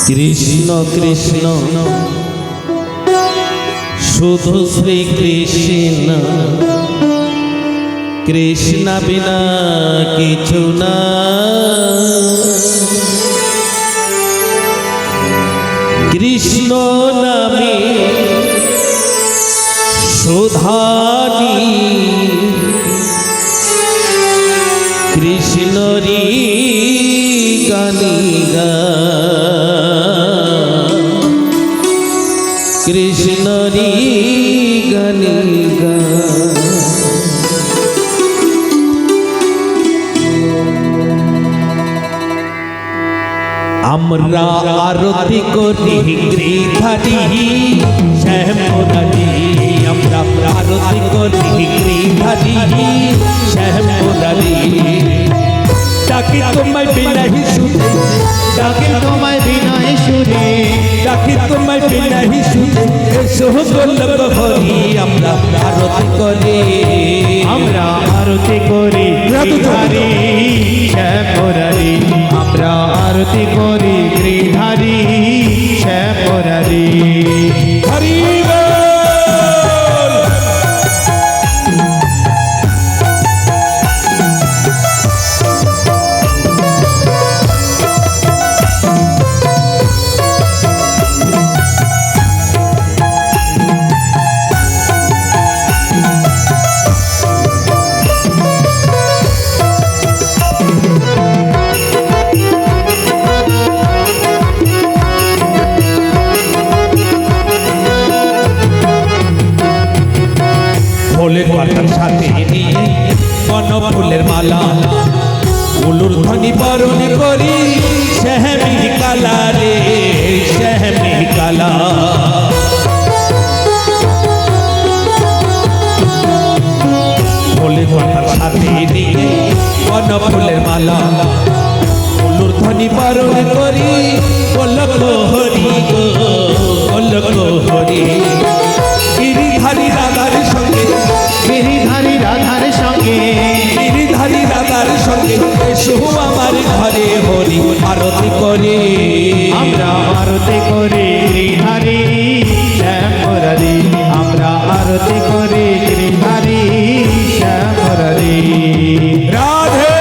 কৃষ্ণ কৃষ্ণ শুধু শ্রী কৃষ্ণ, কৃষ্ণ বিনা কিছু না। কৃষ্ণ নামে সুধানি, কৃষ্ণরি গানি গা, কৃষ্ণরি গানি গা। আমরা আরতি করি গিরিধারী শ্যামপুরারি, আমরা আরতি করি গিরিধারী শ্যামপুরারি। ডাকি তোমায় বিনাহি সুরে, ডাকি তোমায় বিনয় সুরে, ডাকি তোমায় বিনাহি সুরে, এসো গোলক হরি। আমরা আরতি করি, আমরা আরতি করি গিরিধারী শ্যামপুরারি, আমরা আরতি করি গিরিধারী শ্যামপুরারি। হরি ফুলের পাতার সাথে নিয়ে বন ফুলের মালা, উলুর ধ্বনি বরণ করি শ্যামি কালা রে শ্যামি কালা। ফুলের পাতার সাথে নিয়ে বন ফুলের মালা, উলুর ধ্বনি বরণ করি গোলক হরি গো গোলক হরি। গিরিধারী রাধার সঙ্গে, গিরিধারী রাধার সঙ্গে, গিরিধারী রাধার সঙ্গে এসো আমার ঘরে হরি আরতি করে। আমরা আরতি করি গিরিধারী শ্যামপুরারি, আমরা আরতি করি গিরিধারী শ্যামপুরারি। রাধে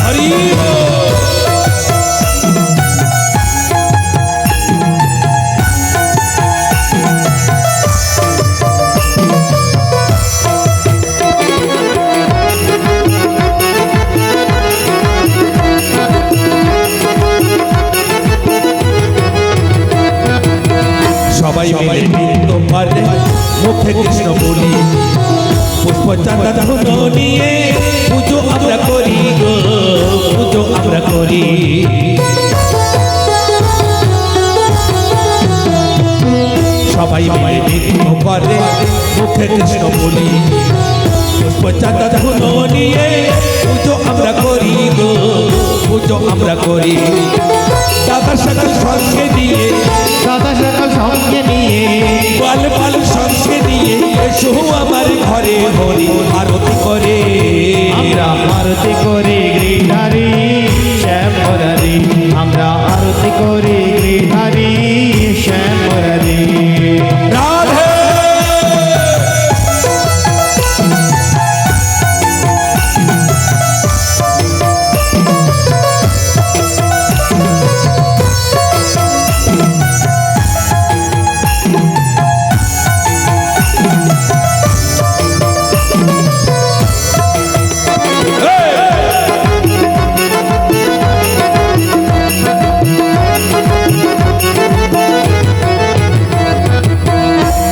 হরি সবাই মিলে নৃত্য করে মুখে কৃষ্ণ বলি, পুষ্প চাঁদা ধুনো নিয়ে পুজো আমরা করি গো পুজো আমরা করি। সবাই মিলে নৃত্য করে মুখে কৃষ্ণ বলি, পুষ্প চাঁদা ধুনো নিয়ে পুজো আমরা করি গো পুজো আমরা করি। দাদা সাদা সঙ্গে নিয়ে, সাদা সাদা সঙ্গে নিয়ে, পাল পাল সঙ্গে নিয়ে এসো আমার ঘরে হরি আরতি করে। আমরা আরতি করি গিরিধারী শ্যামপুরারি, আমরা আরতি করি গিরিধারী শ্যামপুরারি। রাধে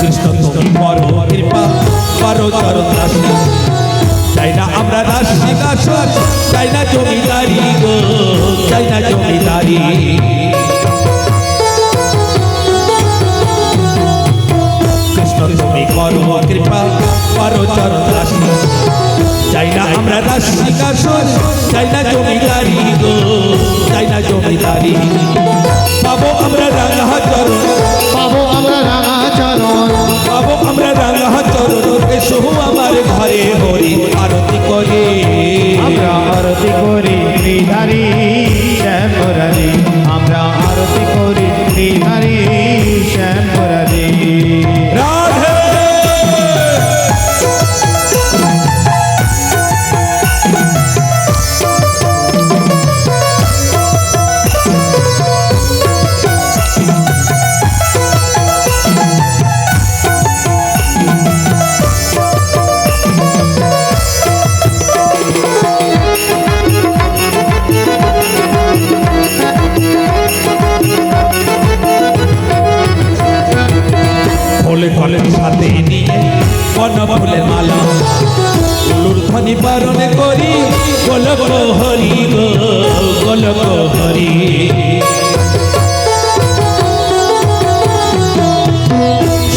কৃষ্ণ তুমি বড় কৃপা বড় চরণ দাসী, চাই না আমরা দাসী দাস, চাই না জমিদারি গো চাই না জমিদারি। কৃষ্ণ তুমি করো কৃপা বড় চরণ দাসী, চাই না আমরা দাসী দাস, চাই না জমিদারি গো চাই না জমিদারি। পাবো আমরা রাঙা চরণ, পাবো আমরা রাঙা চরণ, পাবো আমরা রাঙা এসো আমার ঘরে হরি আরতি করে আমরা আরতি করি শ্রীধারী শ্যাম মুরারি আমরা আরতি করি শ্রীধারী শ্যাম মুরারি রাধে ফলে ফলে সাথে নিয়ে বন ফুলের মালা উলুর ধ্বনি বরণ করি গোলক হরি গো গোলক হরি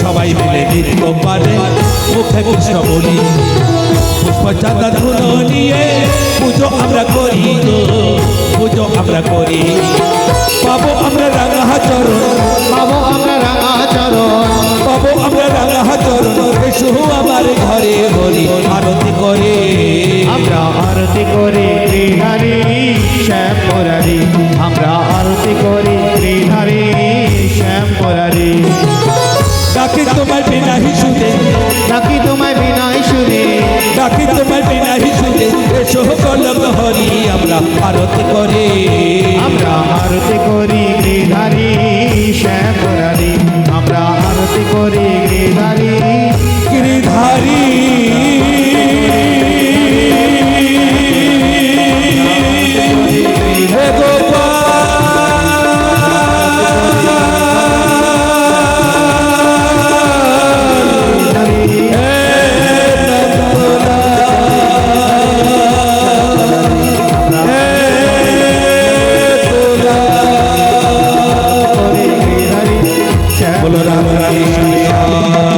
সবাই মিলে নৃত্য করে মুখে কৃষ্ণ বলি পুষ্প চাঁদা ধুলো নিয়ে পুজো আমরা করি গো পুজো আমরা করি পাবো আমরা রাঙা চরণ পাবো আমরা রাঙাচরণ পাবো আমরা রাঙা চরণ এসো আমার ঘরে হরি আরতি করে আমরা আরতি করি শ্রীধারী শ্যাম মুরারি আমরা আরতি করি শ্রীধারী শ্যাম মুরারি ডাকি তোমার বিনা হিসুদে নাকি তোমায় বিনয় সুরে ডাকি তোমার বিনা হিসুদে এসো গোলক হরি আমরা আরতি করে আমরা আরতি করি শ্রীধারী শ্যাম মুরারি আমরা আরতি করি শ্রীধারী গিরিধারী হে গোপাল হে নন্দলাল হে দুলাল। শ্যাম बोलो राम राम